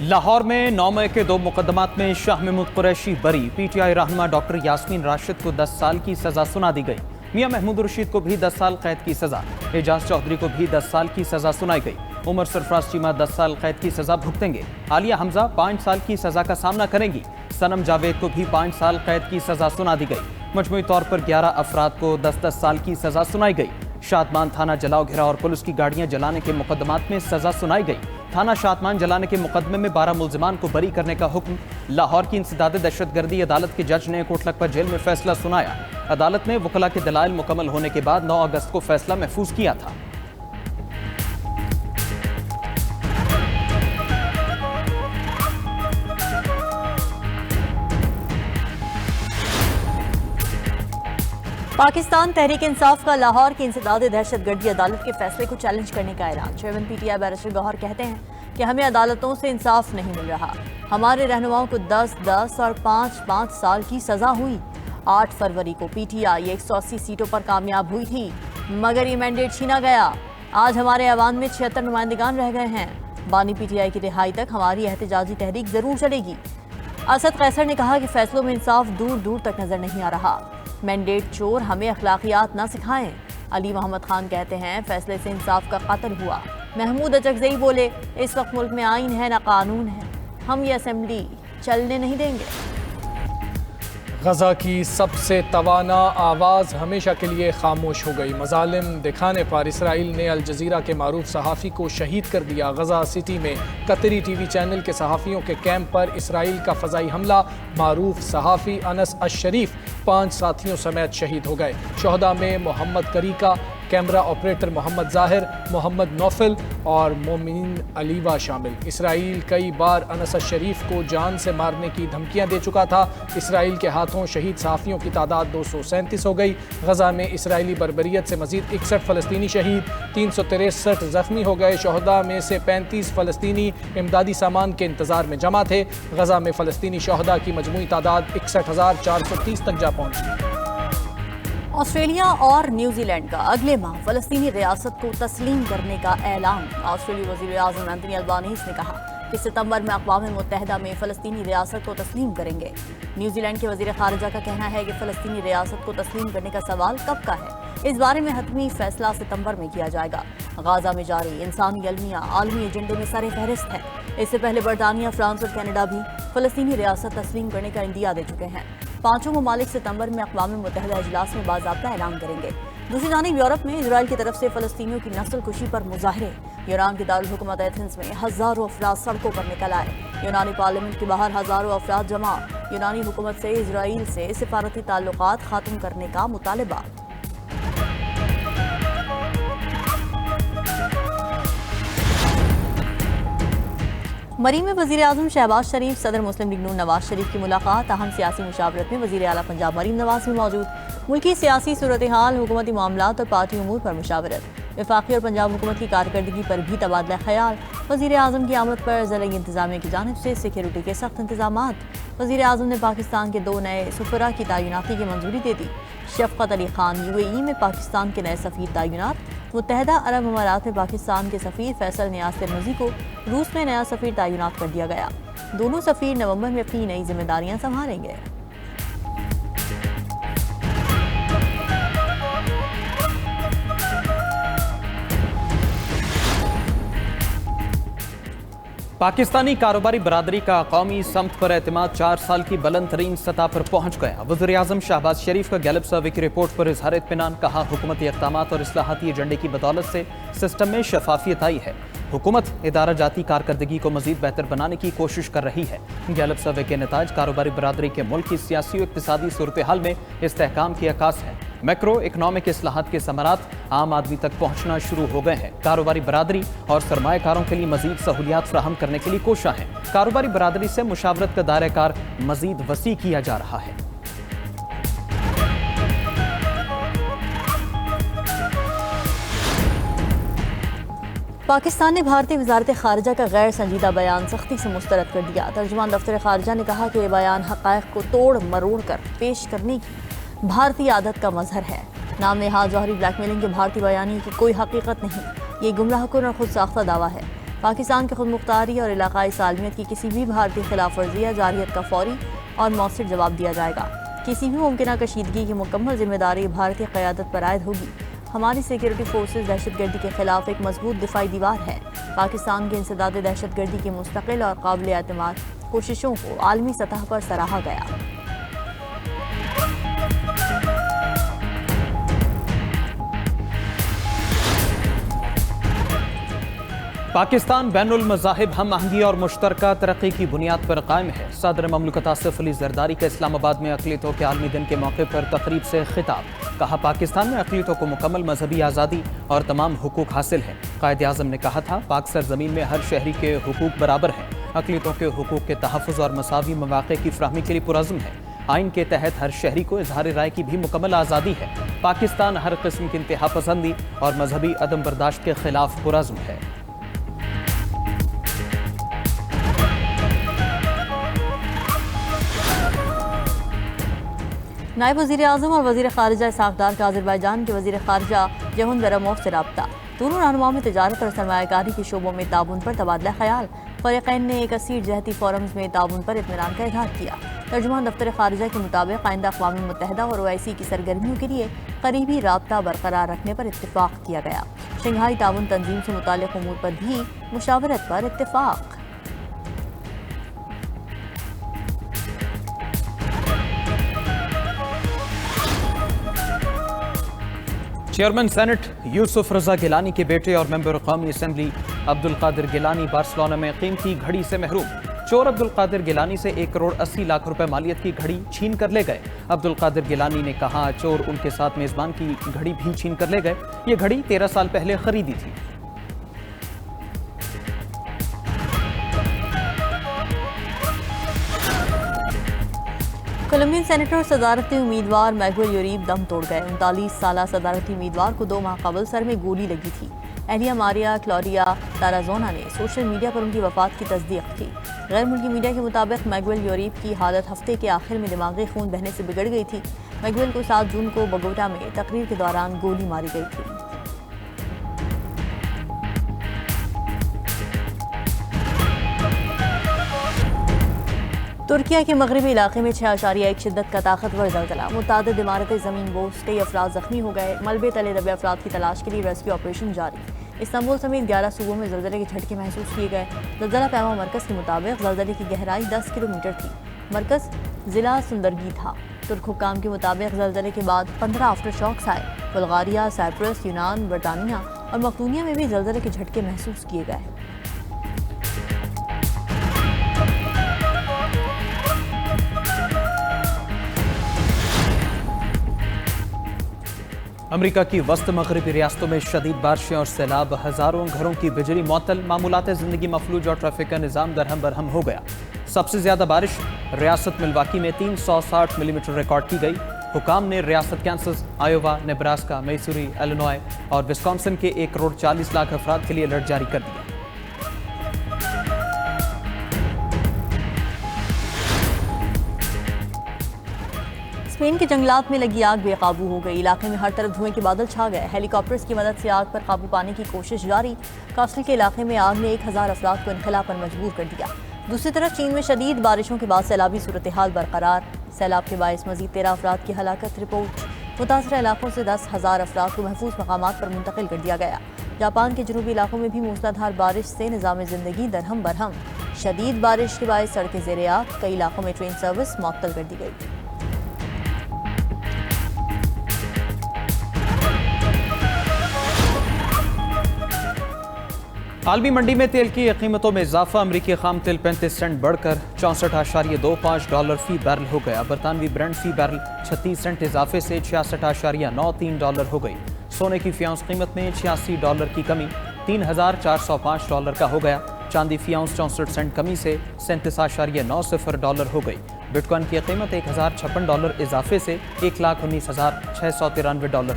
लाहौर में 9 मई के 2 मुकदमात में शाह महमूद कुरैशी बरी। पीटीआई रहनुमा डॉक्टर यास्मीन राशिद को 10 साल की सजा सुना दी गई। मियां महमूद रशीद को भी 10 साल कैद की सजा, एजाज चौधरी को भी 10 साल की सजा सुनाई गई। उमर सरफराज चीमा 10 साल कैद की सजा भुगतेंगे। आलिया हमजा 5 साल की सजा का सामना करेंगी। सनम जावेद को भी 5 साल कैद की सजा सुना दी गई। मजमूई तौर पर 11 अफराद को 10-10 साल की सजा सुनाई गई। शादमान थाना जलाओ घिरा और पुलिस की गाड़ियां जलाने के मुकदमात में सजा सुनाई गई। थाना शादमान जलाने के मुकदमे में 12 मुल्जिमान को बरी करने का हुक्म। लाहौर की इंसदाद दहशतगर्दी अदालत के जज ने कोटलखपत जेल में फैसला सुनाया। अदालत ने वकला के दलाइल मुकम्मल होने के बाद 9 अगस्त को फैसला महफूज किया था। पाकिस्तान तहरीक इंसाफ का लाहौर की इंसदाद दहशतगर्दी अदालत के फैसले को चैलेंज करने का ऐलान। चेयरमैन पीटीआई बैरिस्टर गौहर कहते हैं कि हमें अदालतों से इंसाफ नहीं मिल रहा। हमारे रहनुमाओं को 10-10 और 5-5 साल की सजा हुई। 8 फरवरी को पीटीआई 180 सीटों पर कामयाब हुई थी, मगर ये मैंडेट छीना गया। आज हमारे ऐवान में 76 नुमाइंदगान रह गए हैं। बानी पीटीआई की रिहाई तक हमारी एहतजाजी तहरीक जरूर चलेगी। असद कैसर ने कहा कि फैसलों में इंसाफ दूर दूर तक नजर नहीं आ रहा। मैंडेट चोर हमें अखलाकियात ना सिखाएं। अली मोहम्मद खान कहते हैं फैसले से इंसाफ का कत्ल हुआ। महमूद अचकज़ई बोले इस वक्त मुल्क में आइन है ना कानून है, हम ये असेंबली चलने नहीं देंगे। गजा की सबसे तवाना आवाज़ हमेशा के लिए खामोश हो गई। मजालिम दिखाने पर इसराइल ने अल जजीरा के मारूफ सहाफ़ी को शहीद कर दिया। गजा सिटी में कतरी टीवी चैनल के सहाफ़ियों के कैंप पर इसराइल का फ़ज़ाई हमला। मारूफ सहाफ़ी अनस अशरीफ 5 साथियों समेत शहीद हो गए। शहदा में मोहम्मद करीका, कैमरा ऑपरेटर मोहम्मद ज़ाहिर, मोहम्मद नौफल और मोमिन अलीवा शामिल। इसराइल कई बार अनस शरीफ को जान से मारने की धमकियां दे चुका था। इसराइल के हाथों शहीद सहाफ़ियों की तादाद 237 हो गई। गजा में इसराइली बर्बरियत से मजीद 61 फ़लस्तीनी शहीद, 363 ज़ख्मी हो गए। शहदा में से 35 फ़लस्तीनी इमदादी सामान के इंतज़ार में जमा थे। गजा में फ़लस्तीनी शहदा की मजमूई तादाद 61,430 तक जा पहुँची। ऑस्ट्रेलिया और न्यूजीलैंड का अगले माह फ़लस्तीनी रियासत को तस्लीम करने का ऐलान। ऑस्ट्रेलियाई वज़ीर आज़म एंथनी अल्बानीज़ ने कहा कि सितंबर में अक़वाम मुत्तहिदा में फ़लस्तीनी रियासत को तस्लीम करेंगे। न्यूजीलैंड के वज़ीर ख़ारिजा का कहना है कि फ़लस्तीनी रियासत को तस्लीम करने का सवाल कब का है। इस बारे में हतमी फैसला सितंबर में किया जाएगा। गाज़ा में जारी इंसानी अलमिया आलमी एजेंडे में सर फहरिस्त है। इससे पहले बरतानिया, फ्रांस और कनाडा भी फ़लस्तीनी रियासत तस्लीम करने का इंदिया दे चुके हैं। 5 ममालिक सितंबर में अक़वाम मुत्तहिदा इजलास में बाज़ाब्ता ऐलान करेंगे। दूसरी जानिब यूरोप में इजराइल की तरफ से फ़लस्तीनियों की नस्ल कुशी पर मुजाहरे। ईरान के दारुल हुकूमत एथेंस में हज़ारों अफराद सड़कों पर निकल आए। यूनानी पार्लियामेंट के बाहर हज़ारों अफराद जमा। यूनानी हुकूमत से इजराइल से सिफारती ताल्लुकात ख़त्म करने का मुतालबा। मरी में वज़ीर आज़म शहबाज शरीफ, सदर मुस्लिम लीग नून नवाज शरीफ की मुलाकात। अहम सियासी मुशावरत में वज़ीर आला पंजाब मरीम नवाज भी मौजूद। मुल्की सियासी सूरत हाल, हुकूमती मामलात और पार्टी उमूर पर मुशावरत। वफाकी और पंजाब हुकूमत की कारकर्दगी पर भी तबादला ख्याल। वज़ीर आज़म की आमद पर ज़िला इंतज़ामिया की जानिब से सिक्योरिटी के सख्त इंतजामात। वज़ीर आज़म ने पाकिस्तान के 2 नए सफ़रा की तैनाती की मंजूरी दे दी। शफ़क़त अली खान UAE में पाकिस्तान के नए सफ़ीर तैनात। मुत्तहिदा अरब अमारात में पाकिस्तान के सफ़ीर फैसल नियाज़ तिरमिज़ी को रूस में नया सफ़ीर तैनात कर दिया गया। दोनों सफ़ीर नवंबर में अपनी नई जिम्मेदारियां संभालेंगे। पाकिस्तानी कारोबारी बरादरी का कौमी समत पर एतमाद 4 साल की बुलंद तरीन सतह पर पहुँच गया। वज़ीर आज़म शहबाज शरीफ का गैलप सर्वे की रिपोर्ट पर इज़हार इत्मीनान। कहा हुकूमती इक़दामात और इस्लाहाती एजेंडे की बदौलत से सिस्टम में शफाफियत आई है। हुकूमत इदारा जाती कारकर्दगी को मज़ीद बेहतर बनाने की कोशिश कर रही है। गैलप सर्वे के नताज कारोबारी बरादरी के मुल्क की सियासी और इक़्तिसादी सूरत हाल में इस्तेहकाम की अक्कास है। मैक्रो इकनॉमिक इस्लाहात के समरात आम आदमी तक पहुँचना शुरू हो गए हैं। कारोबारी बरादरी और सरमायाकारों के लिए मज़ीद सहूलियात फराहम करने के लिए कोशिश है। कारोबारी बरादरी से मुशावरत का दायरा कार मज़ीद वसी किया जा रहा है। पाकिस्तान ने भारतीय वज़ारत ख़ारिजा का गैर संजीदा बयान सख्ती से मुस्तरद कर दिया। तर्जुमान दफ्तर ख़ारिजा ने कहा कि ये बयान हक़ाइक़ को तोड़ मरोड़ कर पेश करने की भारतीय आदत का मजहर है। नाम नेहाल जौहरी ब्लैकमेलिंग के भारतीय बयानी की कोई हकीकत नहीं, ये गुमराह कुन और खुद साख्ता दावा है। پاکستان کی خود مختاری اور علاقائی سالمیت کی کسی بھی بھارتی خلاف ورزی یا جارحیت کا فوری اور مؤثر جواب دیا جائے گا۔ کسی بھی ممکنہ کشیدگی کی مکمل ذمہ داری بھارتی قیادت پر عائد ہوگی۔ ہماری سیکیورٹی فورسز دہشت گردی کے خلاف ایک مضبوط دفاعی دیوار ہے۔ پاکستان کے انسداد دہشت گردی کی مستقل اور قابل اعتماد کوششوں کو عالمی سطح پر سراہا گیا۔ پاکستان بین المذاہب ہم آہنگی اور مشترکہ ترقی کی بنیاد پر قائم ہے۔ صدر مملکت آصف علی زرداری کا اسلام آباد میں اقلیتوں کے عالمی دن کے موقع پر تقریب سے خطاب۔ کہا پاکستان میں اقلیتوں کو مکمل مذہبی آزادی اور تمام حقوق حاصل ہیں۔ قائد اعظم نے کہا تھا پاک سرزمین میں ہر شہری کے حقوق برابر ہیں۔ اقلیتوں کے حقوق کے تحفظ اور مساوی مواقع کی فراہمی کے لیے پرعزم ہے۔ آئین کے تحت ہر شہری کو اظہار رائے کی بھی مکمل آزادی ہے۔ پاکستان ہر قسم کی انتہا پسندی اور مذہبی عدم برداشت کے خلاف پرعزم ہے۔ نائب وزیر اعظم اور وزیر خارجہ اسحاق ڈار کا آذربائیجان کے وزیر خارجہ جہون گراموف سے رابطہ۔ دونوں رہنماؤں میں تجارت اور سرمایہ کاری کے شعبوں میں تعاون پر تبادلہ خیال۔ فریقین نے ایک اسیر جہتی فورمز میں تعاون پر اطمینان کا اظہار کیا۔ ترجمان دفتر خارجہ کے مطابق آئندہ اقوام متحدہ اور OIC کی سرگرمیوں کے لیے قریبی رابطہ برقرار رکھنے پر اتفاق کیا گیا۔ شنگھائی تعاون تنظیم سے متعلق امور پر بھی مشاورت پر اتفاق۔ چیئرمین سینٹ یوسف رضا گیلانی کے بیٹے اور ممبر قومی اسمبلی عبدالقادر گیلانی بارسلونا میں قیمتی گھڑی سے محروم۔ چور عبدالقادر گیلانی سے 1 کروڑ 80 لاکھ روپے مالیت کی گھڑی چھین کر لے گئے۔ عبدالقادر گیلانی نے کہا چور ان کے ساتھ میزبان کی گھڑی بھی چھین کر لے گئے۔ یہ گھڑی 13 سال پہلے خریدی تھی۔ کولمبین سینیٹر صدارتی امیدوار میگوئل یوریب دم توڑ گئے۔ 39 سالہ صدارتی امیدوار کو 2 ماہ قبل سر میں گولی لگی تھی۔ اہلیہ ماریا کلوریا تارازونا نے سوشل میڈیا پر ان کی وفات کی تصدیق کی۔ غیر ملکی میڈیا کے مطابق میگوئل یوریب کی حالت ہفتے کے آخر میں دماغی خون بہنے سے بگڑ گئی تھی۔ میگوئل کو 7 جون کو بوگوٹا میں تقریر کے دوران گولی ماری گئی تھی۔ ترکیہ کے مغربی علاقے میں 6.1 شدت کا طاقتور زلزلہ، متعدد عمارتیں زمین بوس، کئی افراد زخمی ہو گئے۔ ملبے تلے دبے افراد کی تلاش کے لیے ریسکیو آپریشن جاری۔ استنبول سمیت 11 صوبوں میں زلزلے کے جھٹکے محسوس کیے گئے۔ زلزلہ پیما مرکز کے مطابق زلزلے کی گہرائی 10 کلومیٹر تھی۔ مرکز ضلع سندرگی تھا۔ ترک حکام کے مطابق زلزلے کے بعد 15 آفٹر شاکس آئے۔ بلغاریہ، سائپرس، یونان، برطانیہ اور مقدونیہ میں بھی زلزلے کے جھٹکے محسوس کیے گئے۔ امریکہ کی وسط مغربی ریاستوں میں شدید بارشیں اور سیلاب، ہزاروں گھروں کی بجلی معطل، معمولات زندگی مفلوج اور ٹریفک کا نظام درہم برہم ہو گیا۔ سب سے زیادہ بارش ریاست ملواکی میں 360 ملی میٹر ریکارڈ کی گئی۔ حکام نے ریاست کینسس، آئیووا، نیبراسکا، میسوری، ایلینوائے اور وسکانسن کے 1 کروڑ 40 لاکھ افراد کے لیے الرٹ جاری کر دیا۔ اسپین کے جنگلات میں لگی آگ بے قابو ہو گئی۔ علاقے میں ہر طرف دھوئیں کے بادل چھا گئے۔ ہیلی کاپٹرز کی مدد سے آگ پر قابو پانے کی کوشش جاری۔ کاسٹل کے علاقے میں آگ نے 1000 افراد کو انخلا پر مجبور کر دیا۔ دوسری طرف چین میں شدید بارشوں کے بعد سیلابی صورتحال برقرار۔ سیلاب کے باعث مزید 13 افراد کی ہلاکت رپورٹ۔ متاثرہ علاقوں سے 10,000 افراد کو محفوظ مقامات پر منتقل کر دیا گیا۔ جاپان کے جنوبی علاقوں میں بھی موسلادھار بارش سے نظام زندگی درہم برہم۔ شدید بارش کے باعث سڑکیں زیر آب، کئی علاقوں میں ٹرین سروس معطل کر دی گئی۔ عالمی منڈی میں تیل کی قیمتوں میں اضافہ۔ امریکی خام تیل 35 سنٹ بڑھ کر $64.25 فی بیرل ہو گیا۔ برطانوی برنٹ فی بیرل 36 سنٹ اضافے سے $66.93 ہو گئی۔ سونے کی فی اونس قیمت میں $86 کی کمی $3,405 کا ہو گیا۔ چاندی فی اونس 64 سنٹ کمی سے $37.90 ہو گئی۔ بٹ کوائن کی قیمت $1,056 اضافے سے $1,19,693